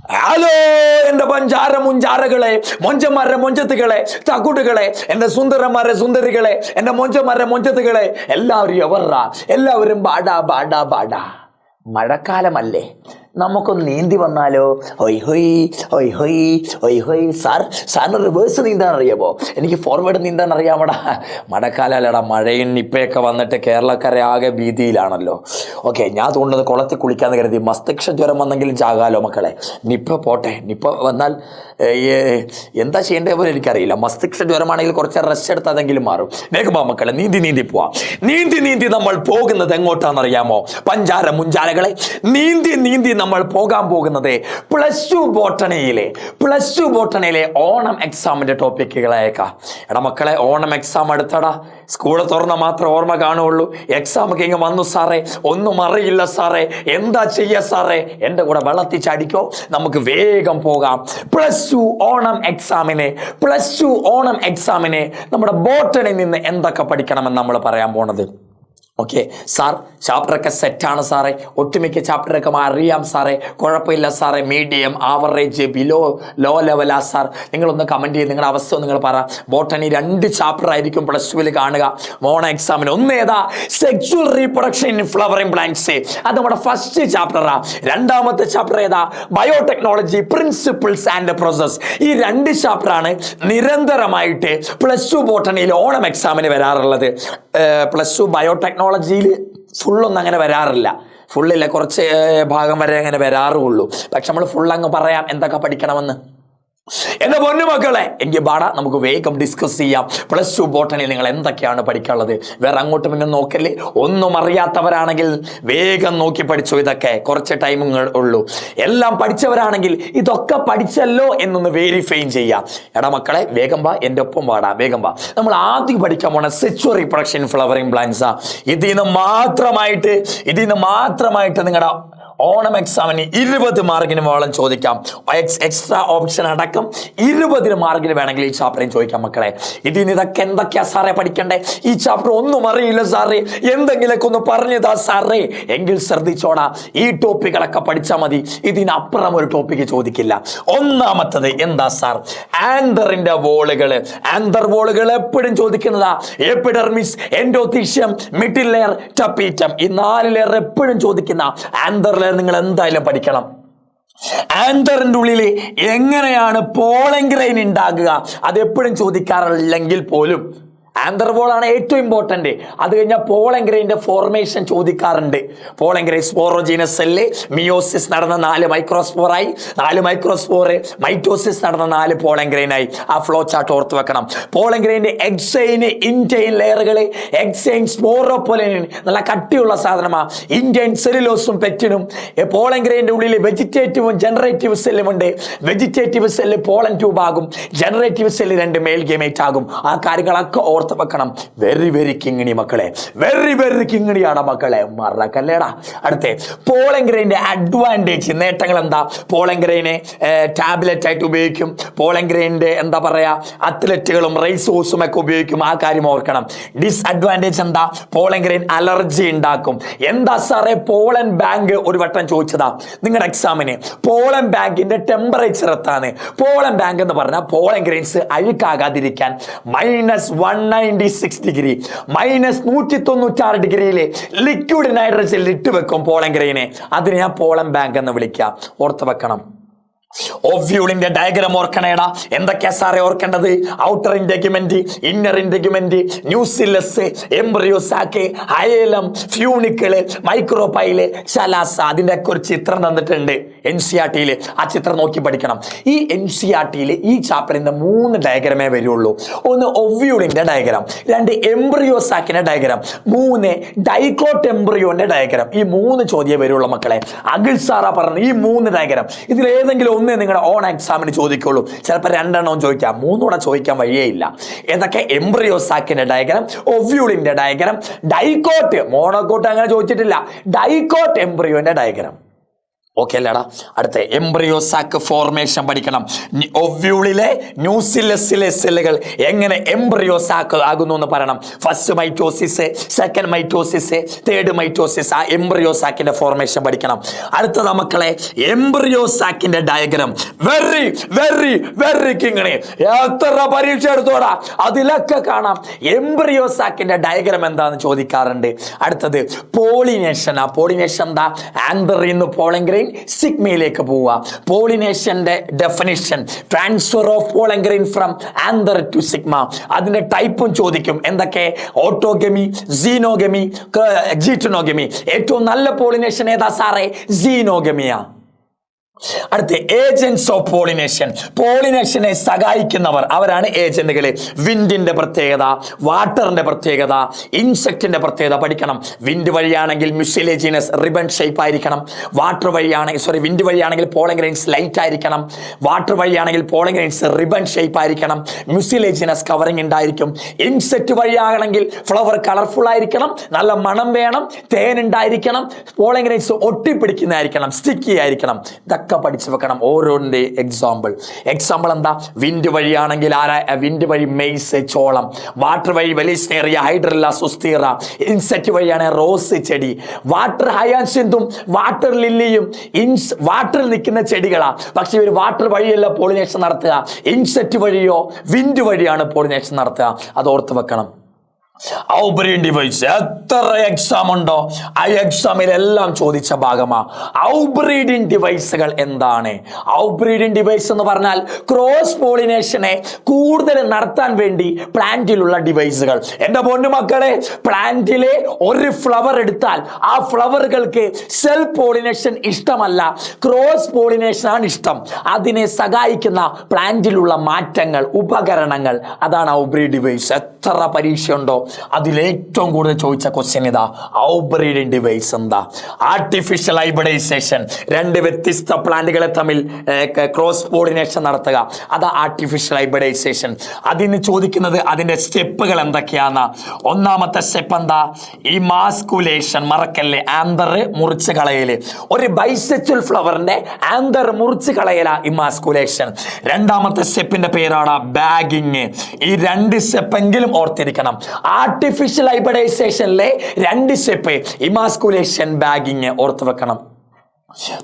Hello എന്റെ പഞ്ചാര മുഞ്ചാരകളെ, മൊഞ്ചന്മാരെ മൊഞ്ചത്തുകളെ, തക്കുട്ടുകളെ, എന്റെ സുന്ദരന്മാരെ സുന്ദരികളെ, എന്റെ മൊഞ്ചന്മാരെ മൊഞ്ചത്തുകളെ, എല്ലാവരും എവർറാ, എല്ലാവരും ബാടാ ബാടാ ബാടാ. മഴക്കാലമല്ലേ, നമുക്കൊന്ന് നീന്തി വന്നാലോ? ഹൊയ് ഹൊയ് ഹൊയ് ഹൊയ് ഹൊയ് ഹൊയ്. സാറിന് റിവേഴ്സ് നീന്താൻ അറിയാമോ? എനിക്ക് ഫോർവേഡ് നീന്താൻ അറിയാമടാ. മഴക്കാലല്ലടാ, മഴയും നിപ്പയൊക്കെ വന്നിട്ട് കേരളക്കര ആകെ ഭീതിയിലാണല്ലോ. ഓക്കെ, ഞാൻ തോന്നുന്നത് കുളത്തിൽ കുളിക്കാന്ന് കരുതി. മസ്തിഷ്ക ജ്വരം വന്നെങ്കിലും ചാകാലോ മക്കളെ. നിപ്പ പോട്ടെ, നിപ്പ വന്നാൽ എന്താ ചെയ്യേണ്ടത് പോലും എനിക്കറിയില്ല. മസ്തിഷ്ക ജ്വരമാണെങ്കിൽ കുറച്ച് റെസ്റ്റ് എടുത്ത് അതെങ്കിലും മാറും. വേഗം പോ മക്കളെ, നീന്തി പോവാം. നീന്തി നമ്മൾ പോകുന്നത് എങ്ങോട്ടാണെന്നറിയാമോ? പഞ്ചാര മുഞ്ചാരകളെ, നീന്തി നമ്മൾ പോകാൻ പോകുന്നത് പ്ലസ് ടു ബോട്ടണിയിലെ ഓണം എക്സാമിന്റെ ടോപ്പിക്കുകളേക്കാം. എടാ മക്കളെ, ഓണം എക്സാം അടുത്തടാ. സ്കൂൾ തുറന്ന മാത്രം ഓർമ്മ കാണുള്ളൂ. എക്സാം ഒക്കെ ഇങ്ങ് വന്നു സാറേ, ഒന്നും അറിയില്ല സാറേ, എന്താ ചെയ്യുക സാറേ? എൻ്റെ കൂടെ വെള്ളത്തിൽ ചാടിക്കോ, നമുക്ക് വേഗം പോകാം. പ്ലസ് ടു ഓണം എക്സാമിനെ നമ്മുടെ ബോട്ടണിയിൽ നിന്ന് എന്തൊക്കെ പഠിക്കണമെന്ന് നമ്മൾ പറയാൻ പോണത്. ഓക്കെ സാർ, ചാപ്റ്ററൊക്കെ സെറ്റാണ് സാറേ, ഒട്ടുമിക്ക ചാപ്റ്ററൊക്കെ അറിയാം സാറേ, കുഴപ്പമില്ല സാറേ, മീഡിയം, ആവറേജ്, ബിലോ, ലോ ലെവലാ സാർ? നിങ്ങളൊന്ന് കമൻറ്റ് ചെയ്ത് നിങ്ങളുടെ അവസ്ഥ നിങ്ങൾ പറ. ബോട്ടണി 2 ചാപ്റ്റർ ആയിരിക്കും പ്ലസ് ടുവിൽ കാണുക മോണ എക്സാമിന്. ഒന്ന് ഏതാ? Sexual reproduction in flowering plants, അത് നമ്മുടെ ഫസ്റ്റ് ചാപ്റ്ററാ. രണ്ടാമത്തെ ചാപ്റ്റർ ഏതാ? Biotechnology, principles and process. ഈ 2 ചാപ്റ്ററാണ് നിരന്തരമായിട്ട് പ്ലസ് ടു ബോട്ടണിയിൽ ഓണം എക്സാമിന് വരാറുള്ളത്. പ്ലസ് ടു ബയോടെക്നോളജിയിൽ ഫുള്ളൊന്നും അങ്ങനെ വരാറില്ല. ഫുള്ളില്ല, കുറച്ച് ഭാഗം വരെ അങ്ങനെ വരാറുള്ളൂ. പക്ഷെ നമ്മൾ ഫുൾ അങ്ങ് പറയാം എന്തൊക്കെ പഠിക്കണമെന്ന്. എന്റെ പൊന്നു മക്കളെ, എങ്കിൽ പാടാ, നമുക്ക് വേഗം ഡിസ്കസ് ചെയ്യാം. പ്ലസ് ടു ബോട്ടണിയിൽ നിങ്ങൾ എന്തൊക്കെയാണ് പഠിക്കാനുള്ളത്. വേറെ അങ്ങോട്ടും ഇന്നും നോക്കല്ലേ. ഒന്നും അറിയാത്തവരാണെങ്കിൽ വേഗം നോക്കി പഠിച്ചു. ഇതൊക്കെ കുറച്ച് ടൈമുകൾ ഉള്ളൂ. എല്ലാം പഠിച്ചവരാണെങ്കിൽ ഇതൊക്കെ പഠിച്ചല്ലോ എന്നൊന്ന് വെരിഫൈ ചെയ്യാം. എടാ മക്കളെ, വേഗം വാ, എൻ്റെ ഒപ്പം പാടാ, വേഗം വാ. നമ്മൾ ആദ്യം പഠിക്കാൻ പോണ സെക്ച്വൽ റീപ്രൊഡക്ഷൻ ഫ്ലവറിംഗ് പ്ലാന്റ്സാ. ഇതിന് മാത്രമായിട്ട് നിങ്ങളുടെ ഓണം എക്സാമിന് 20 മാർക്കിന് വേണം ചോദിക്കാം. എക്സ്ട്രാ ഓപ്ഷൻ അടക്കം 20 മാർക്കിന് വേണമെങ്കിൽ ഈ ചാപ്റ്ററിൽ ചോദിക്കാം മക്കളെ. ഇതൊക്കെ എന്തൊക്കെയാ സാറേ പഠിക്കണ്ടേ? ഈ ചാപ്റ്റർ ഒന്നും അറിയില്ല സാറേ, എന്തെങ്കിലൊക്കെ ഒന്ന് പറഞ്ഞതാ സാറേ. എങ്കിൽ ശ്രദ്ധിച്ചോടാ, ഈ ടോപ്പിക്കുകളൊക്കെ പഠിച്ചാൽ മതി. ഇതിനപ്പുറം ഒരു ടോപ്പിക്ക് ചോദിക്കില്ല. ഒന്നാമത്തത് എന്താ സാർ? ആന്തറിന്റെ വോളുകൾ എപ്പോഴും ചോദിക്കുന്നതാ. Epidermis, endothecium, middle layer, tapetum. ഈ 4 ലെയർ എപ്പോഴും ചോദിക്കുന്ന ആന്തർ നിങ്ങൾ എന്തായാലും പഠിക്കണം. ആന്തറിന്റെ ഉള്ളിൽ എങ്ങനെയാണ് പോളൻ ഗ്രെയിൻ ഉണ്ടാകുക, അത് എപ്പോഴും ചോദിക്കാറില്ലെങ്കിൽ പോലും ആന്തർ വോളാണ് ഏറ്റവും ഇമ്പോർട്ടന്റ്. അത് കഴിഞ്ഞാൽ പോളൻ ഗ്രെയിൻ്റെ ഫോർമേഷൻ ചോദിക്കാറുണ്ട്. Pollen grain sporogenous cell, meiosis നടന്ന 4 മൈക്രോസ്പോറായി, 4 മൈക്രോസ്പോറ്, മൈറ്റോസിസ് നടന്ന 4 പോളൻ ഗ്രെയിനായി. ആ ഫ്ലോ ചാർട്ട് ഓർത്ത് വെക്കണം. പോളൻ ഗ്രെയിൻ്റെ എക്സൈന്, ഇൻറ്റൈൻ ലെയറുകൾ, എക്സൈൻ സ്പോറോപൊലിൻ നല്ല കട്ടിയുള്ള സാധനമാണ്. ഇൻറ്റൈൻ സെല്ലുലോസും പെറ്റിനും. പോളൻ ഗ്രെയിൻ്റെ ഉള്ളിൽ വെജിറ്റേറ്റീവും ജനറേറ്റീവ് സെല്ലും ഉണ്ട്. വെജിറ്റേറ്റീവ് സെല്ല് പോളൻ ട്യൂബ് ആകും, ജനറേറ്റീവ് സെല്ല് 2 മെയിൽ ഗേമേറ്റ് ആകും. ആ കാര്യങ്ങളൊക്കെ ഓർത്ത് വെക്കണം. വെരി കിങ്ങിണി മക്കളെ, വെരി കിങ്ങിണിയാണ് മക്കളെ, മറക്കല്ലേടാ. അടുത്ത പോളൻ ഗ്രെയിൻ്റെ അഡ്വാൻറ്റേജ്, നേട്ടങ്ങൾ എന്താ? പോളൻ ഗ്രെയിനെ ടാബ്ലറ്റ് ആയിട്ട് ഉപയോഗിക്കും. പോളൻ ഗ്രെയിൻ്റെ എന്താ പറയാ, അത്ലറ്റുകളും റേസോഴ്സും ഒക്കെ ഉപയോഗിക്കും. ആ കാര്യം ഓർക്കണം. ഡിസ്അഡ്വാൻറ്റേജ് എന്താ? പോളൻ ഗ്രെയിൻ അലർജി ഉണ്ടാക്കും. എന്താ സാറേ? പോളൻ ബാങ്ക് ഒരു വട്ടം ചോദിച്ചതാ നിങ്ങളുടെ എക്സാമിന്. പോളൻ ബാങ്കിന്റെ ടെമ്പറേച്ചർ എത്താണ്? പോളൻ ബാങ്ക് എന്ന് പറഞ്ഞാൽ പോളൻ ഗ്രെയിൻസ് അഴുക്കാകാതിരിക്കാൻ -196 ഡിഗ്രി, -196 ഡിഗ്രിയിൽ ലിക്വിഡ് നൈട്രജൻ ഇട്ട് വെക്കും പോളൻ ഗ്രെയിനെ. അതിനെ ഞാൻ പോളൻ ബാങ്ക് എന്ന് വിളിക്കാം. ഓർത്ത് വെക്കണം. ഓവ്യൂളിന്റെ ഡയഗ്രാം ഓർക്കണേടാ. എന്തൊക്കെയാ സാറേ ഓർക്കേണ്ടത്? Outer integument, inner integument, nucellus, embryo sac, hilum, funicle, micropyle, chalaza. അതിന്റെ ഒക്കെ ഒരു ചിത്രം തന്നിട്ടുണ്ട് NCERT-യിൽ. ആ ചിത്രം നോക്കി പഠിക്കണം. ഈ NCERT-യിൽ ഈ ചാപ്റ്ററിന്റെ 3 ഡയഗ്രാമേ വരുള്ളൂ. ഒന്ന് ഒവ്യൂളിന്റെ ഡയഗ്രാം, 2 എംബ്രിയോസാക്കിന്റെ ഡയഗ്രാം, 3 ഡൈക്കോട്ട് എംബ്രിയോന്റെ ഡയഗ്രാം. ഈ 3 ചോദ്യമേ വരുള്ളൂ മക്കളെ. അഖിൽ സാറാ പറഞ്ഞു ഈ 3 ഡയഗ്രാം. ഇതിൽ ഏതെങ്കിലും ഒന്നേ നിങ്ങളുടെ ഓൺ എക്സാമിന് ചോദിക്കുള്ളൂ. ചിലപ്പോൾ 2 എണ്ണവും ചോദിക്കാം, 3 കൂടെ ചോദിക്കാൻ വഴിയേ ഇല്ല. ഏതൊക്കെ? എംബ്രിയോസാക്കിന്റെ ഡയഗ്രാം, ഒവ്യൂളിന്റെ ഡയഗ്രാം, ഡൈക്കോട്ട്, മോണോക്കോട്ട് അങ്ങനെ ചോദിച്ചിട്ടില്ല, ഡൈക്കോട്ട് എംബ്രിയോന്റെ ഡയഗ്രാം. ഓക്കെ അല്ലേടാ? അടുത്ത എംബ്രിയോ സാക്ക് ഫോർമേഷൻ പഠിക്കണം. ഒവ്യൂളിലെ ന്യൂസിലസിലെ സെല്ലുകൾ എങ്ങനെ എംബ്രിയോ സാക്ക് ആകുന്നു എന്ന് പറയണം. First mitosis, second mitosis, third mitosis. ആ എംബ്രിയോ സാക്കിന്റെ ഫോർമേഷൻ പഠിക്കണം. അടുത്തത് മക്കളെ എംബ്രിയോ സാക്കിന്റെ ഡയഗ്രാം. വെരി വെരി വെരി കിങ്ങണി, എത്ര പരീക്ഷ എടുത്തോടാ അതിലൊക്കെ കാണാം എംബ്രിയോ സാക്കിന്റെ ഡയഗ്രാം എന്താന്ന് ചോദിക്കാറുണ്ട്. അടുത്തത് പോളിനേഷൻ. ആ പോളിനേഷൻ എന്താ? ആന്തറിൽ നിന്ന് പോളൻ ഗ്രെയിൻ സിഗ്മയിലേക്ക് പോവുക. പോളിനേഷന്റെ definition transfer of pollen grain from anther to stigma. അതിന്റെ ടൈപ്പും ചോദിക്കും. എന്തൊക്കെ? Autogamy, xenogamy, geitonogamy. ഏറ്റവും നല്ല പോളിനേഷൻ ഏതാ സാറേ? സീനോഗമിയാ. അടുത്ത ഏജന്റ്സ് ഓഫ് പോളിനേഷൻ. പോളിനേഷനെ സഹായിക്കുന്നവർ അവരാണ് ഏജന്റുകൾ. വിൻഡിന്റെ പ്രത്യേകത, വാട്ടറിന്റെ പ്രത്യേകത, ഇൻസെക്റ്റിന്റെ പ്രത്യേകത പഠിക്കണം. വിൻഡ് വഴിയാണെങ്കിൽ മ്യൂസിലേജിനസ് റിബൺ ഷേപ്പ് ആയിരിക്കണം. വാട്ടർ വഴിയാണെങ്കിൽ വിൻഡ് വഴിയാണെങ്കിൽ പോളൻ ഗ്രെയിൻസ് ലൈറ്റ് ആയിരിക്കണം. വാട്ടർ വഴിയാണെങ്കിൽ പോളൻ ഗ്രെയിൻസ് റിബൺ ഷേപ്പ് ആയിരിക്കണം. മ്യൂസിലേജിനസ് കവറിംഗ് ഉണ്ടായിരിക്കും. ഇൻസെക്റ്റ് വഴിയാണെങ്കിൽ ഫ്ലവർ കളർഫുൾ ആയിരിക്കണം, നല്ല മണം വേണം, തേൻ ഉണ്ടായിരിക്കണം, പോളൻ ഗ്രെയിൻസ് ഒട്ടിപ്പിടിക്കുന്നതായിരിക്കണം, സ്റ്റിക്കി ആയിരിക്കണം. ഇതൊക്കെ പഠിച്ചു വെക്കണം. ഓരോന്റെ എക്സാമ്പിൾ എന്താ? വിൻഡ് വഴിയാണെങ്കിൽ വിൻഡ് വഴി മെയ്സ്, ചോളം. വാട്ടർ വഴി വെലിസ്നേറിയ, ഹൈഡ്രല്ല, സുസ്ഥീറ. ഇൻസെക്റ്റ് വഴിയാണ് റോസ് ചെടി. വാട്ടർ ഹയാൻസിന്തും വാട്ടർ ലില്ലിയും വാട്ടറിൽ നിൽക്കുന്ന ചെടികളാ. പക്ഷെ ഇവർ വാട്ടർ വഴിയല്ല പോളിനേഷൻ നടത്തുക, ഇൻസെക്റ്റ് വഴിയോ വിൻഡ് വഴിയാണ് പോളിനേഷൻ നടത്തുക. അത് ഓർത്ത് വെക്കണം. ഔബ്രീൻ ഡിവൈസ് എത്ര എക്സാം ഉണ്ടോ ആ എക്സാമിലെല്ലാം ചോദിച്ച ഭാഗമാ. ഔബ്രീഡിൻ ഡിവൈസുകൾ എന്താണ്? ഔബ്രീഡിൻ ഡിവൈസ് എന്ന് പറഞ്ഞാൽ ക്രോസ് പോളിനേഷനെ കൂടുതൽ നടത്താൻ വേണ്ടി പ്ലാന്റിലുള്ള ഡിവൈസുകൾ. എന്റെ പൊന്നു മക്കളെ, പ്ലാന്റിലെ ഒരു ഫ്ലവർ എടുത്താൽ ആ ഫ്ലവറുകൾക്ക് സെൽഫ് പോളിനേഷൻ ഇഷ്ടമല്ല, ക്രോസ് പോളിനേഷൻ ആണ് ഇഷ്ടം. അതിനെ സഹായിക്കുന്ന പ്ലാന്റിലുള്ള മാറ്റങ്ങൾ, ഉപകരണങ്ങൾ, അതാണ് ഔബ്രീഡ് ഡിവൈസ്. എത്ര പരീക്ഷയുണ്ടോ അതിലേറ്റവും കൂടുതൽ ചോദിച്ച ക്വസ്റ്റ്യൻ ഇതാ. ഔബ്രീഡിൻ ഡിവൈസ് എന്താ? Artificial hybridization. രണ്ട് വ്യത്യസ്ത പ്ലാന്റുകളെ തമ്മിൽ ക്രോസ് പോളിനേഷൻ നടത്തുക, അതാ ആർട്ടിഫിഷ്യൽ ഹൈബ്രിഡൈസേഷൻ. അതിന് ചോദിക്കുന്നത് അതിന്റെ സ്റ്റെപ്പുകൾ എന്തൊക്കെയാന്ന്. ഒന്നാമത്തെ സ്റ്റെപ്പ് എന്താ? ഇമാസ്കുലേഷൻ. മറക്കല്ലേ, ആന്തർ മുറിച്ച് കളയല്. ഒരു ബൈസെക്ച്വൽ ഫ്ലവറിന്റെ ആന്തർ മുറിച്ച് കളയല ഇമാസ്കുലേഷൻ. രണ്ടാമത്തെ സ്റ്റെപ്പിന്റെ പേരാണ് ബാഗിങ്. ഈ രണ്ട് സ്റ്റെപ്പെങ്കിലും ഓർത്തിരിക്കണം. ആർട്ടിഫിഷ്യൽ ഹൈബ്രിഡൈസേഷനിലെ രണ്ട് സ്റ്റെപ്പ്, ഇമാസ്കുലേഷൻ, ബാഗിങ് ഓർത്ത് വെക്കണം.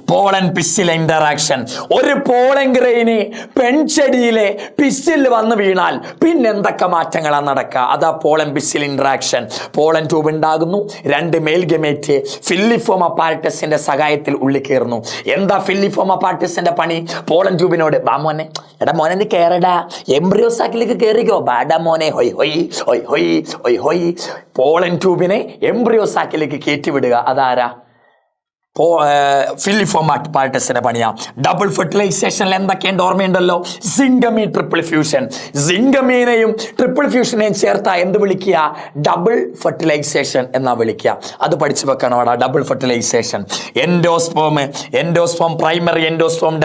Pollen pistil interaction. ഒരു പോളൻ ഗ്രെയിന് പെൺചെടിയിലെ പിസ്റ്റിൽ വന്ന് വീണാൽ പിന്നെ എന്തൊക്കെ മാറ്റങ്ങളാണ് നടക്കുക? അതാ pollen pistil interaction. Pollen tube ഉണ്ടാകുന്നു, രണ്ട് മെയിൽ ഗമേറ്റ് ഫില്ലിഫോം അപ്പാരറ്റസിന്റെ സഹായത്തിൽ ഉള്ളിൽ കയറുന്നു. എന്താ ഫില്ലിഫോം അപ്പാരറ്റസിന്റെ പണി? പോളൻ ട്യൂബിനോട് ബാ മോനെ, എടാ മോനെ നീ കയറടാ, എംബ്രിയോ സാക്കിലേക്ക് കയറിക്കോ, ബാഡാ മോനെ, ഹൊയ് ഹൊയ് ഹൊയ് ഹൊയ് ഹൊയ് ഹൊയ്. Pollen ട്യൂബിനെ embryo സാക്കിലേക്ക് കയറ്റിവിടുക. അതാരാ? ഫില്ലിഫോം അപ്പാരറ്റസിന്റെ പണിയാ. ഡബിൾ ഫെർട്ടിലൈസേഷനിൽ എന്തൊക്കെയുണ്ട് ഓർമ്മയുണ്ടല്ലോ? Syngamy, triple fusion. സിംഗമീനെയും ട്രിപ്പിൾ ഫ്യൂഷനെയും ചേർത്താ എന്ത് വിളിക്കുക? ഡബിൾ ഫെർട്ടിലൈസേഷൻ എന്നാ വിളിക്കുക. അത് പഠിച്ചു വെക്കണം അവിടെ. Double fertilisation. Endosperm, primary endosperm,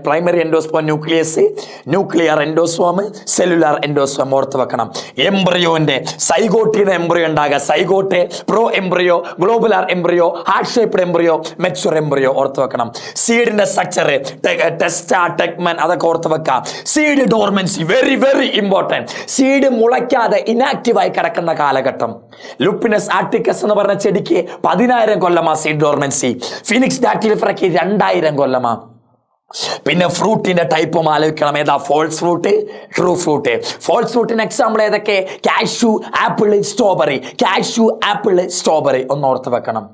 primary endosperm nucleus, nuclear endosperm, cellular endosperm ഓർത്ത് വെക്കണം. എംബ്രിയോന്റെ സൈഗോട്ടിന് എംബ്രിയോ ഉണ്ടാകുക. Zygote, pro embryo, globular embryo, heart shaped embryo, mature embryo ഓർത്ത് വെക്കണം. സീഡിന്റെ സ്ട്രക്ചർ, ടെസ്റ്റ, ടെക്മൻ, അതൊക്കെ ഓർത്ത് വെക്കാം. Seed dormancy very very important. Seed മുളയ്ക്കാതെ ഇനാക്റ്റീവായി കിടക്കുന്ന കാലഘട്ടം. ലുപ്പിനസ് ആർട്ടിക്കസ് എന്ന് പറഞ്ഞ ചെടിക്ക് 10,000 കൊല്ലമാ സീഡ് ഡോർമൻസി. ഫിനിക്സ് ഡാക്ടിലിഫറയ്ക്ക് 2000 കൊല്ലമാ. പിന്നെ ഫ്രൂട്ടിന്റെ ടൈപ്പും ആലോചിക്കണം. ഏതാ? False fruit, true fruit. False ഫ്രൂട്ടിന് എക്സാമ്പിൾ ഏതൊക്കെ? Cashew, apple, strawberry. Cashew, apple, strawberry ഒന്ന് ഓർത്ത് വെക്കണം.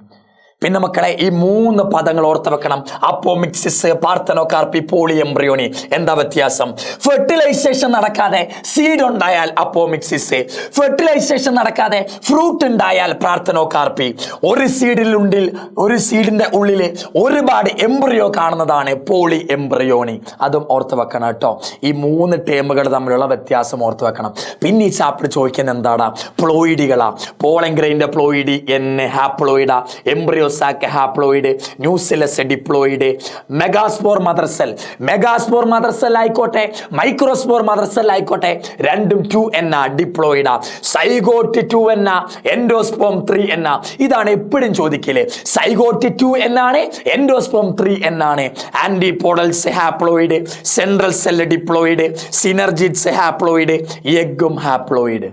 പിന്നെ മക്കളെ ഈ 3 പദങ്ങൾ ഓർത്ത് വെക്കണം. Apomixis, parthenocarpy, poly embryony. എന്താ വ്യത്യാസം? ഫെർട്ടിലൈസേഷൻ നടക്കാതെ സീഡ് ഉണ്ടായാൽ അപ്പോമിക്സിസ്, ഫെർട്ടിലൈസേഷൻ നടക്കാതെ ഫ്രൂട്ട് ഉണ്ടായാൽ പാർത്തനോകാർപ്പി. ഒരു സീഡിന്റെ ഉള്ളിൽ ഒരുപാട് എംബ്രിയോ കാണുന്നതാണ് പോളി എംബ്രിയോണി. അതും ഓർത്ത് വെക്കണം കേട്ടോ. ഈ 3 ടേമുകൾ തമ്മിലുള്ള വ്യത്യാസം ഓർത്ത് വെക്കണം. പിന്നെ ഈ ചാപ്റ്റർ ചോദിക്കുന്നത് എന്താടാ? പ്ലോയിഡികളാ. പോളൻ ഗ്രെയിന്റെ പ്ലോയിഡി ഹാപ്ലോയിഡാ. എംബ്രിയോ എൻഡോസാക്ക് haploid, nucellus diploid, megaspore mother cell. Megaspore mother cell ആയിക്കോട്ടെ, മൈക്രോസ്പോർ മദർ സെൽ ആയിക്കോട്ടെ, രണ്ടും 2N ഡിപ്ലോയിഡാ. Zygote 2N, endosperm 3N. ഇതാണ് എപ്പോഴും ചോദിക്കല്. സൈഗോട്ട് 2N ആണ്, എൻഡോസ്പോം 3N ആണ്. Antipodals haploid, central cell diploid, synergids haploid, എഗ്ഗും ഹാപ്ലോയിഡ്.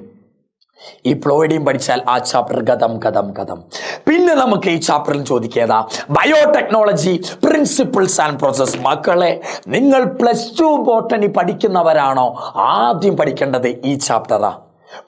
ഈ പ്ലോയിഡിയും പഠിച്ചാൽ ആ ചാപ്റ്റർ കഥം. പിന്നെ നമുക്ക് ഈ ചാപ്റ്ററിൽ ചോദിക്കേതാ ബയോടെക്നോളജി പ്രിൻസിപ്പിൾസ് ആൻഡ് പ്രോസസ്. മക്കളെ, നിങ്ങൾ +2 ബോട്ടണി പഠിക്കുന്നവരാണോ ആദ്യം പഠിക്കേണ്ടത് ഈ ചാപ്റ്ററാ.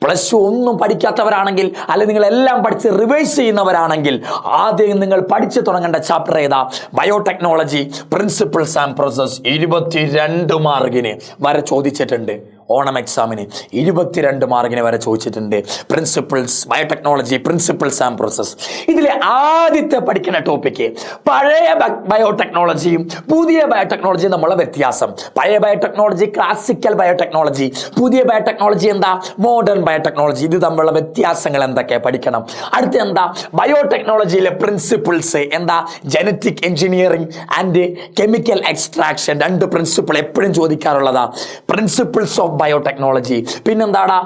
+2 ഒന്നും പഠിക്കാത്തവരാണെങ്കിൽ, അല്ലെങ്കിൽ നിങ്ങൾ എല്ലാം പഠിച്ച് റിവൈസ് ചെയ്യുന്നവരാണെങ്കിൽ ആദ്യം നിങ്ങൾ പഠിച്ചു തുടങ്ങേണ്ട ചാപ്റ്റർ ഏതാ? Biotechnology principles and process. 22 മാർക്കിന് വരെ ചോദിച്ചിട്ടുണ്ട്. ഓണം എക്സാമിന് 22 മാർക്കിന് വരെ ചോദിച്ചിട്ടുണ്ട്. Principles, biotechnology principles and process. ഇതിലെ ആദ്യത്തെ പഠിക്കുന്ന ടോപ്പിക്ക് പഴയ ബയോടെക്നോളജിയും പുതിയ ബയോടെക്നോളജിയും തമ്മിലുള്ള വ്യത്യാസം. പഴയ ബയോടെക്നോളജി ക്ലാസിക്കൽ ബയോടെക്നോളജി, പുതിയ ബയോടെക്നോളജി എന്താ? Modern biotechnology. ഇത് തമ്മിലുള്ള വ്യത്യാസങ്ങൾ എന്തൊക്കെ പഠിക്കണം. അടുത്ത എന്താ? ബയോടെക്നോളജിയിലെ പ്രിൻസിപ്പിൾസ് എന്താ? Genetic engineering and chemical extraction. 2 principle എപ്പോഴും ചോദിക്കാറുള്ളതാ. Principles of biotechnology. പിന്നെന്താടാ?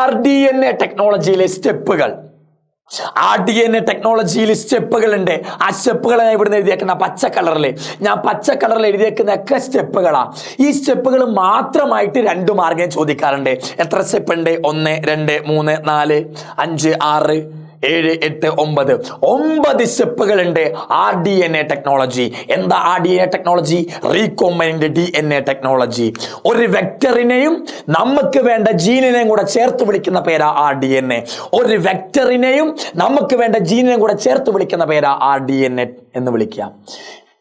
RDNA ടെക്നോളജിയിലെ സ്റ്റെപ്പുകൾ. RDNA ടെക്നോളജിയിൽ സ്റ്റെപ്പുകൾ ഉണ്ട്. ആ സ്റ്റെപ്പുകൾ ഞാൻ ഇവിടുന്ന് എഴുതിയേക്കുന്ന പച്ച കളറിൽ എഴുതിയേക്കുന്ന ഒക്കെ സ്റ്റെപ്പുകളാ. ഈ സ്റ്റെപ്പുകൾ മാത്രമായിട്ട് 2 മാർക്കിന് ചോദിക്കാറുണ്ട്. എത്ര സ്റ്റെപ്പ് ഉണ്ട്? 1, 2, 3, 4, 5, 6, 7, 8, 9 സ്റ്റെപ്പുകൾ ഉണ്ട് RDNA ടെക്നോളജി. എന്താ RDNA ടെക്നോളജി? റീകോmbined DNA technology. ഒരു വെക്ടറിനെയും നമുക്ക് വേണ്ട ജീനിനെയും കൂടെ ചേർത്ത് വിളിക്കുന്ന പേരാ RDNA. ഒരു വെക്ടറിനെയും നമുക്ക് വേണ്ട ജീനിനെയും കൂടെ ചേർത്ത് വിളിക്കുന്ന പേരാ RDNA എന്ന് വിളിക്കുക.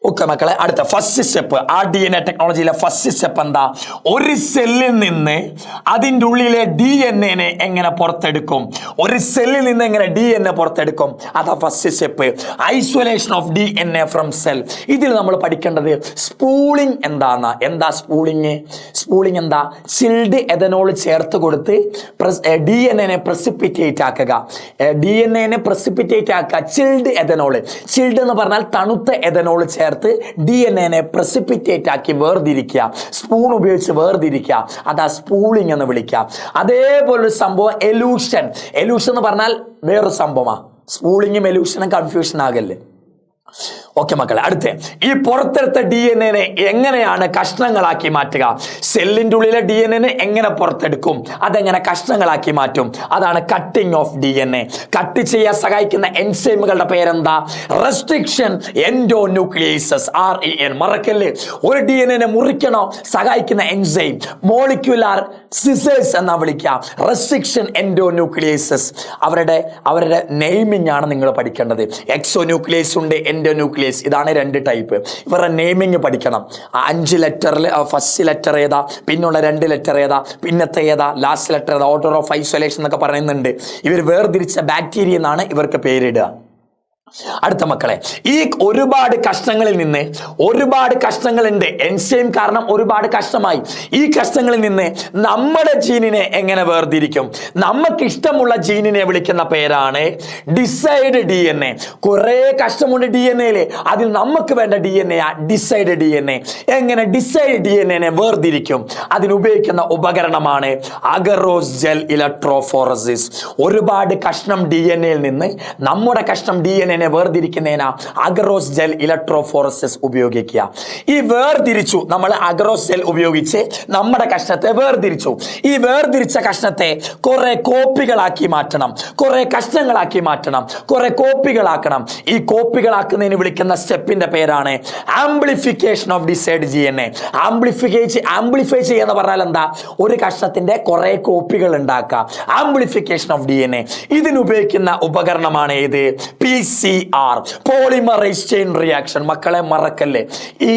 ഓക്കെ മക്കളെ, അടുത്ത ഫസ്റ്റ് സ്റ്റെപ്പ് RDNA ടെക്നോളജിയിലെ ഫസ്റ്റ് സ്റ്റെപ്പ് എന്താ? ഒരു സെല്ലിൽ നിന്ന് അതിൻ്റെ ഉള്ളിലെ DNA എങ്ങനെ പുറത്തെടുക്കും? ഒരു സെല്ലിൽ നിന്ന് എങ്ങനെ DNA പുറത്തെടുക്കും? അതാ first step. Isolation of DNA from cell. ഇതിൽ നമ്മൾ പഠിക്കേണ്ടത് സ്പൂളിംഗ് എന്താണെന്നാ. എന്താ സ്പൂളിംഗ്? സ്പൂളിംഗ് എന്താ? ചിൽഡ് എഥനോൾ ചേർത്ത് കൊടുത്ത് DNA പ്രസിപ്പിറ്റേറ്റ് ആക്കുക. DNA പ്രസിപ്പിറ്റേറ്റ് ആക്കുക. Chilled ethanol. ചിൽഡ് എന്ന് പറഞ്ഞാൽ തണുത്ത എഥനോൾ ചേർത്ത് DNA പ്രസിപ്പിറ്റേറ്റ് ആക്കി വേർതിരിക്കുക. സ്പൂൺ ഉപയോഗിച്ച് വേർതിരിക്കുക. അതാ സ്പൂളിംഗ് എന്ന് വിളിക്കുക. അതേപോലൊരു സംഭവം എലൂഷൻ. എലൂഷൻ എന്ന് പറഞ്ഞാൽ വേറൊരു സംഭവമാണ്. സ്പൂളിങ്ങും എലൂഷനും കൺഫ്യൂഷൻ ആകല്ലേ. ഓക്കെ മക്കളെ, അടുത്ത ഈ പുറത്തെടുത്ത DNA എങ്ങനെയാണ് കഷ്ണങ്ങളാക്കി മാറ്റുക? സെല്ലിൻ്റെ ഉള്ളിലെ DNA എങ്ങനെ പുറത്തെടുക്കും? അതെങ്ങനെ കഷ്ണങ്ങളാക്കി മാറ്റും? അതാണ് കട്ടിംഗ് ഓഫ് DNA. കട്ട് ചെയ്യാൻ സഹായിക്കുന്ന എൻസൈമുകളുടെ പേരെന്താ? Restriction endonucleases, REN. മറക്കല്ലേ, ഒരു DNA മുറിക്കണോ സഹായിക്കുന്ന എൻസൈം മോളിക്യുലാർ സിസേഴ്സ് എന്നാ വിളിക്കുക. റെസ്ട്രിക്ഷൻ എൻഡോന്യൂക്ലിയേസസ്. അവരുടെ നെയിമിംഗ് ആണ് നിങ്ങൾ പഠിക്കേണ്ടത്. എക്സോന്യൂക്ലിയസ് ഉണ്ട്, എൻഡോന്യൂക്ലിയസ്. ഇതാണ് 2 ടൈപ്പ്. ഇവരുടെ നെയിമിങ് പഠിക്കണം. 5 ലെറ്ററിൽ ഫസ്റ്റ് ലെറ്റർ ഏതാ, പിന്നുള്ള 2 ലെറ്റർ ഏതാ, പിന്നത്തെ ഏതാ, ലാസ്റ്റ് ലെറ്റർ ഏതാ, ഓർഡർ ഓഫ് ഐസൊലേഷൻ എന്നൊക്കെ പറയുന്നുണ്ട്. ഇവർ വേർതിരിച്ച ബാക്ടീരിയ എന്നാണ് ഇവർക്ക് പേരിടുക. അടുത്ത മക്കളെ, ഈ ഒരുപാട് കഷ്ണങ്ങളിൽ നിന്ന് ഒരുപാട് കഷ്ണങ്ങളുണ്ട്. എൻസൈം കാരണം ഒരുപാട് കഷ്ണമായി. ഈ കഷ്ണങ്ങളിൽ നിന്ന് നമ്മുടെ ജീനിനെ എങ്ങനെ വേർതിരിക്കും? നമുക്ക് ഇഷ്ടമുള്ള ജീനിനെ വിളിക്കുന്ന പേരാണ് ഡിസൈഡ് DNA. കുറെ കഷ്ണമുണ്ട് DNA. അതിൽ നമുക്ക് വേണ്ട DNA ഡിസൈഡ് DNA. എങ്ങനെ ഡിസൈഡ് DNA വേർതിരിക്കും? അതിനുപയോഗിക്കുന്ന ഉപകരണമാണ് അഗറോസ് ജെൽ ഇലക്ട്രോഫോറസിസ്. ഒരുപാട് കഷ്ണം DNA നിന്ന് നമ്മുടെ കഷ്ണം DNA വേർതിരിക്കുന്നതിനാ അഗറോസ് ജെൽ ഇലക്ട്രോഫോറസിസ് ഉപയോഗിക്കുക. ഈ വേർതിരിച്ചു നമ്മൾ അഗറോസ് ജെൽ ഉപയോഗിച്ച് നമ്മുടെ കഷ്ണത്തെ വേർതിരിച്ചു. ഈ വേർതിരിച്ച കഷ്ണത്തെ കുറെ കോപ്പികളാക്കി മാറ്റണം, കുറെ കഷ്ണങ്ങളാക്കി മാറ്റണം, കുറെ കോപ്പികളാക്കണം. ഈ കോപ്പികളാക്കുന്നതിന് വിളിക്കുന്ന സ്റ്റെപ്പിന്റെ പേരാണ് amplification of decide DNA. Amplify ചെയ്യുന്ന പറഞ്ഞാൽ എന്താ? ഒരു കഷ്ണത്തിന്റെ കുറെ കോപ്പികൾ ഉണ്ടാക്കുക. Amplification of DNA. ഇതിനുപയോഗിക്കുന്ന ഉപകരണമാണ് ഇത് PCR, പോളിമറൈസ് ചെയിൻ റിയാക്ഷൻ. മക്കളെ മറക്കല്ലേ, ഈ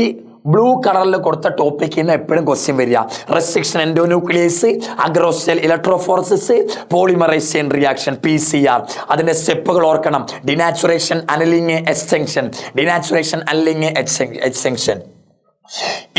ബ്ലൂ കളറിൽ കൊടുത്ത ടോപ്പിക്കിൽ നിന്ന് എപ്പോഴും ക്വസ്റ്റ്യൻ വരിക. Restriction endonuclease, agarose gel electrophoresis, polymerase chain reaction PCR. അതിന്റെ സ്റ്റെപ്പുകൾ ഓർക്കണം. Denaturation, annealing, extension. Denaturation, annealing, extension.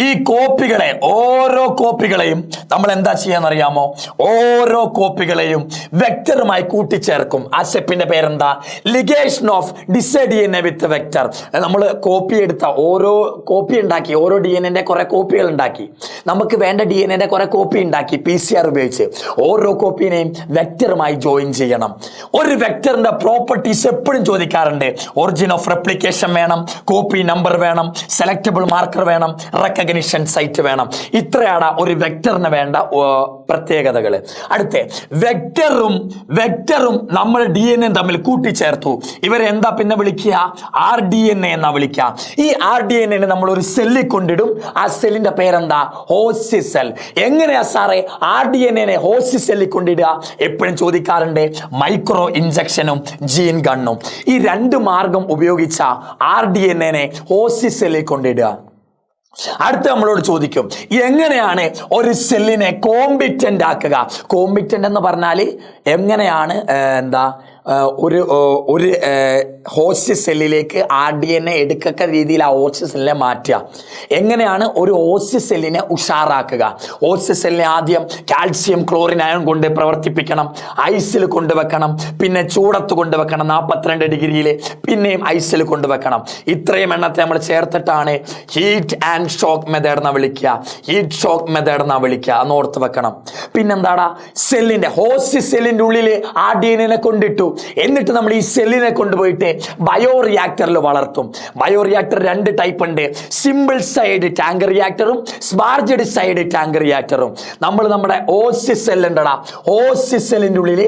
ഈ കോപ്പികളെ, ഓരോ കോപ്പികളെയും നമ്മൾ എന്താ ചെയ്യാന്നറിയാമോ? ഓരോ കോപ്പികളെയും വെക്ടറുമായി കൂട്ടിച്ചേർക്കും. ആ സ്റ്റെപ്പിന്റെ പേരെന്താ? Ligation of decide DNA with vector. നമ്മൾ കോപ്പി എടുത്ത ഓരോ കോപ്പി ഉണ്ടാക്കി, ഓരോ DNA കുറെ കോപ്പികൾ ഉണ്ടാക്കി, നമുക്ക് വേണ്ട DNA കുറെ കോപ്പി ഉണ്ടാക്കി PCR ഉപയോഗിച്ച്. ഓരോ കോപ്പിനെയും വെക്ടറുമായി ജോയിൻ ചെയ്യണം. ഒരു വെക്ടറിന്റെ പ്രോപ്പർട്ടീസ് എപ്പോഴും ചോദിക്കാറുണ്ട്. ഒറിജിൻ ഓഫ് റെപ്ലിക്കേഷൻ വേണം, കോപ്പി നമ്പർ വേണം, സെലക്ടബിൾ മാർക്കർ വേണം, റെക്കഗ്നിഷൻ സൈറ്റ് വേണം. ഇത്രയാണ് ഒരു വെക്ടറിന് വേണ്ട പ്രത്യേകതകൾ. അടുത്ത വെക്ടറും നമ്മൾ DNA തമ്മിൽ കൂട്ടിച്ചേർത്തു. ഇവരെ എന്താ പിന്നെ വിളിക്കുക? RDNA എന്നാ വിളിക്കുക. ഈ RDNA നമ്മൾ ഒരു സെല്ലിൽ കൊണ്ടിടും. ആ സെല്ലിന്റെ പേരെന്താ? Host cell. എങ്ങനെയാ സാറേ RDNA ഹോസ്റ്റ് സെല്ലിൽ കൊണ്ടിടുക? എപ്പോഴും ചോദിക്കാറുണ്ട്. മൈക്രോ ഇഞ്ചക്ഷനും ജീൻ ഗണ്ണും. ഈ രണ്ട് മാർഗം ഉപയോഗിച്ച RDNA ഹോസ്റ്റ് സെല്ലിൽ കൊണ്ടിടുക. അടുത്ത നമ്മളോട് ചോദിക്കും, എങ്ങനെയാണ് ഒരു സെല്ലിനെ കോമ്പിറ്റന്റ് ആക്കുക? കോമ്പിറ്റന്റ് എന്ന് പറഞ്ഞാൽ എങ്ങനെയാണ് ഒരു ഹോസ്റ്റ് സെല്ലിലേക്ക് RDNA എടുക്കക്ക രീതിയിൽ ആ ഹോസ്റ്റ് സെല്ലിനെ മാറ്റുക? എങ്ങനെയാണ് ഒരു ഹോസ്റ്റ് സെല്ലിനെ ഉഷാറാക്കുക? ഹോസ്റ്റ് സെല്ലിനെ ആദ്യം കാൽസ്യം ക്ലോറിൻ അയൺ കൊണ്ട് പ്രവർത്തിപ്പിക്കണം, ഐസിൽ കൊണ്ടുവെക്കണം, പിന്നെ ചൂടത്ത് കൊണ്ടുവെക്കണം 42 ഡിഗ്രിയിൽ, പിന്നെയും ഐസിൽ കൊണ്ടുവെക്കണം. ഇത്രയും എണ്ണത്തെ നമ്മൾ ചേർത്തിട്ടാണ് ഹീറ്റ് ആൻഡ് ഷോക്ക് മെത്തേഡ് എന്നാ വിളിക്കുക. ഹീറ്റ് ഷോക്ക് മെത്തേഡ് എന്നാ വിളിക്കുക. അന്ന് ഓർത്ത് വെക്കണം. പിന്നെന്താടാ? സെല്ലിന്റെ ഹോസ്റ്റ് സെല്ലിന്റെ ഉള്ളിൽ RDNA കൊണ്ടിട്ടു. എന്നിട്ട് നമ്മൾ ഈ സെല്ലിനെ കൊണ്ടുപോയിട്ട് ബയോ റിയാക്ടറിൽ വളർത്തും. ബയോ റിയാക്ടർ 2 ടൈപ്പ് ഉണ്ട്. സിമ്പിൾ സൈഡ് ടാങ്ക് റിയാക്ടറും സ്പാർജഡ് സൈഡ് ടാങ്ക് റിയാക്ടറും. നമ്മൾ നമ്മുടെ ഹോസ്റ്റ് സെല്ലുണ്ടടാ, ഹോസ്റ്റ് സെല്ലിന്റെ ഉള്ളിൽ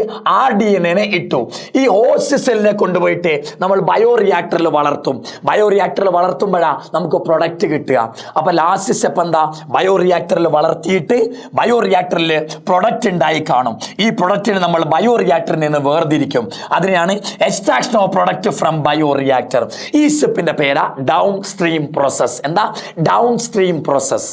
RDNA ഇട്ടു. ഈ ഹോസ്റ്റ് സെല്ലിനെ കൊണ്ടുപോയിട്ട് നമ്മൾ ബയോ റിയാക്ടറിൽ വളർത്തും. ബയോ റിയാക്ടറിൽ വളർത്തുമ്പോഴാ നമുക്ക് പ്രൊഡക്റ്റ് കിട്ടുക. അപ്പൊ ലാസ്റ്റ് സ്റ്റെപ്പ് എന്താ? ബയോ റിയാക്ടറിൽ വളർത്തിയിട്ട് ബയോ റിയാക്ടറിൽ പ്രൊഡക്റ്റ് ഉണ്ടായി കാണും. ഈ പ്രൊഡക്റ്റിനെ നമ്മൾ ബയോ റിയാക്ടറിൽ നിന്ന് വേർതിരിക്കും. അതിനെയാണ് extraction of product from bio reactor. ഈ സ്റ്റെപ്പിന്റെ പേരാ ഡൗൺ സ്ട്രീം പ്രോസസ്. എന്താ? Down stream process.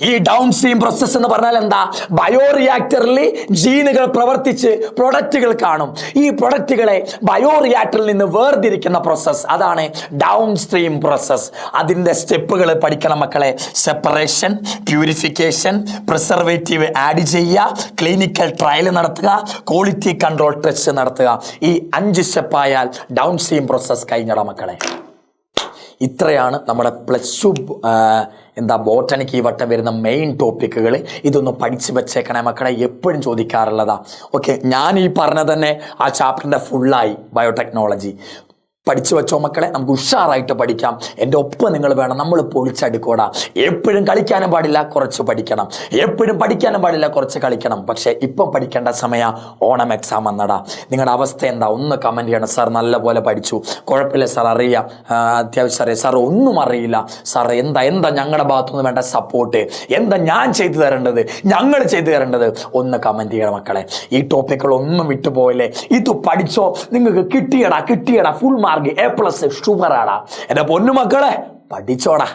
ഈ ഡൗൺ സ്ട്രീം പ്രോസസ് എന്ന് പറഞ്ഞാൽ എന്താ? ബയോ റിയാക്ടറിൽ ജീനുകൾ പ്രവർത്തിച്ച് പ്രൊഡക്റ്റുകൾ കാണും. ഈ പ്രൊഡക്റ്റുകളെ ബയോ റിയാക്ടറിൽ നിന്ന് വേർതിരിക്കുന്ന പ്രോസസ്, അതാണ് ഡൗൺ സ്ട്രീം പ്രോസസ്. അതിന്റെ സ്റ്റെപ്പുകൾ പഠിക്കണം മക്കളെ. സെപ്പറേഷൻ, പ്യൂരിഫിക്കേഷൻ, പ്രിസർവേറ്റീവ് ആഡ് ചെയ്യുക, ക്ലിനിക്കൽ ട്രയൽ നടത്തുക, ക്വാളിറ്റി കൺട്രോൾ ടെസ്റ്റ് നടത്തുക. ഈ 5 സ്റ്റെപ്പായാൽ ഡൗൺ സ്ട്രീം പ്രോസസ് കഴിഞ്ഞടാ മക്കളെ. ഇത്രയാണ് നമ്മുടെ +2 ബോട്ടണിക്ക് ഈ വട്ടം വരുന്ന മെയിൻ ടോപ്പിക്കുകൾ. ഇതൊന്ന് പഠിച്ചു വെച്ചേക്കണേ മക്കളെ, എപ്പോഴും ചോദിക്കാറുള്ളതാ. ഓക്കെ, ഞാൻ ഈ പറഞ്ഞ തന്നെ ആ ചാപ്റ്ററിൻ്റെ ഫുള്ളായി ബയോടെക്നോളജി. പഠിച്ചു വെച്ചോ മക്കളെ, നമുക്ക് ഉഷാറായിട്ട് പഠിക്കാം. എൻ്റെ ഒപ്പം നിങ്ങൾ വേണം. നമ്മൾ പൊളിച്ചടുക്കോടാ. എപ്പോഴും കളിക്കാനും പാടില്ല, കുറച്ച് പഠിക്കണം. എപ്പോഴും പഠിക്കാനും പാടില്ല, കുറച്ച് കളിക്കണം. പക്ഷേ ഇപ്പം പഠിക്കേണ്ട സമയം. ഓണം എക്സാം വന്നടാ. നിങ്ങളുടെ അവസ്ഥ എന്താ? ഒന്ന് കമൻറ്റ് ചെയ്യണം. സാർ നല്ലപോലെ പഠിച്ചു, കുഴപ്പമില്ല സാർ, അറിയാം, അത്യാവശ്യം അറിയാം സാർ, ഒന്നും അറിയില്ല സാർ, എന്താ ഞങ്ങളുടെ ഭാഗത്തുനിന്ന് വേണ്ട സപ്പോർട്ട്, എന്താ ഞാൻ ചെയ്തു തരേണ്ടത്, ഞങ്ങൾ ചെയ്തു തരേണ്ടത്, ഒന്ന് കമൻറ്റ് ചെയ്യണം മക്കളെ. ഈ ടോപ്പിക്കുകളൊന്നും വിട്ടുപോയില്ലേ? ഇത് പഠിച്ചോ, നിങ്ങൾക്ക് കിട്ടിയടാ ഫുൾ മാർക്ക് A+ ഷുഗറാടാ. എൻ്റെ പൊന്നു മക്കളെ, പഠിച്ചോടാ.